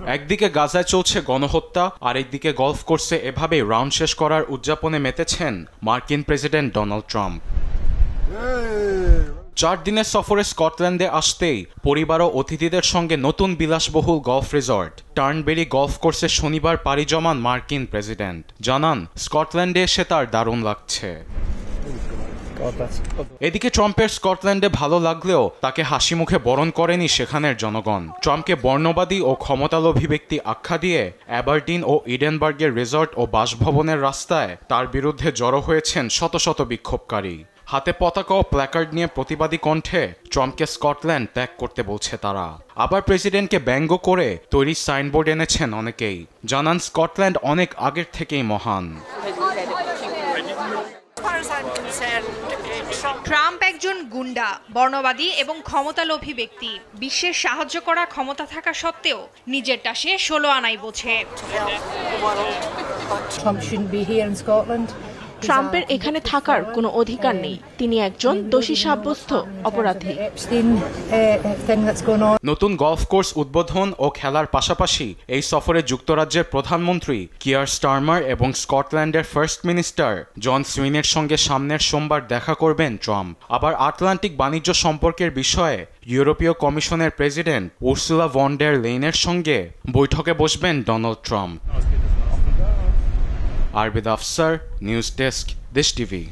একদিকে গাজায় চলছে গণহত্যা, আরেকদিকে গলফ কোর্সে এভাবেই রাউন্ড শেষ করার উদযাপনে মেতেছেন মার্কিন প্রেসিডেন্ট ডোনাল্ড ট্রাম্প। 4 দিনের সফরে স্কটল্যান্ডে আসতেই পরিবার ও অতিথিদের সঙ্গে নতুন বিলাসবহুল গলফ রিসর্ট টার্নবেরি গলফ কোর্সে শনিবার পাড়ি জমান মার্কিন প্রেসিডেন্ট। জানান, স্কটল্যান্ডে এসে তার দারুণ লাগছে। এদিকে ট্রাম্পের স্কটল্যান্ডে ভালো লাগলেও তাকে হাসি মুখে বরণ করেনি সেখানের জনগণ। ট্রাম্পকে বর্ণবাদী ও ক্ষমতালোভী ব্যক্তি আখ্যা দিয়ে অ্যাবারডিন ও ইডেনবার্গের রিসর্ট ও বাসভবনের রাস্তায় তার বিরুদ্ধে জড়ো হয়েছেন শত শত বিক্ষোভকারী। হাতে পতাকা ও প্ল্যাকার্ড নিয়ে প্রতিবাদী কণ্ঠে ট্রাম্পকে স্কটল্যান্ড ত্যাগ করতে বলছে তারা। আবার প্রেসিডেন্টকে ব্যঙ্গ করে তৈরি সাইনবোর্ড এনেছেন অনেকেই। জানান, স্কটল্যান্ড অনেক আগের থেকেই মহান। ট্রাম্প একজন গুন্ডা, বর্ণবাদী এবং ক্ষমতালোভী ব্যক্তি। বিশ্বের সাহায্য করার ক্ষমতা থাকা সত্ত্বেও নিজেরটা সে 16 আনাই বোঝে। ট্রাম্পের এখানে থাকার কোনো অধিকার নেই। তিনি একজন দোষী সাব্যস্ত অপরাধী। নতুন গলফ কোর্স উদ্বোধন ও খেলার পাশাপাশি এই সফরে যুক্তরাজ্যের প্রধানমন্ত্রী কিয়ার স্টারমার এবং স্কটল্যান্ডের ফার্স্ট মিনিস্টার জন সুইনের সঙ্গে সামনের সোমবার দেখা করবেন ট্রাম্প। আবার আটলান্টিক বাণিজ্য সম্পর্কের বিষয়ে ইউরোপীয় কমিশনের প্রেসিডেন্ট উর্সুলা ভন ডের লেইনের সঙ্গে বৈঠকে বসবেন Donald Trump. Arbid Afsar, news desk, Desh TV.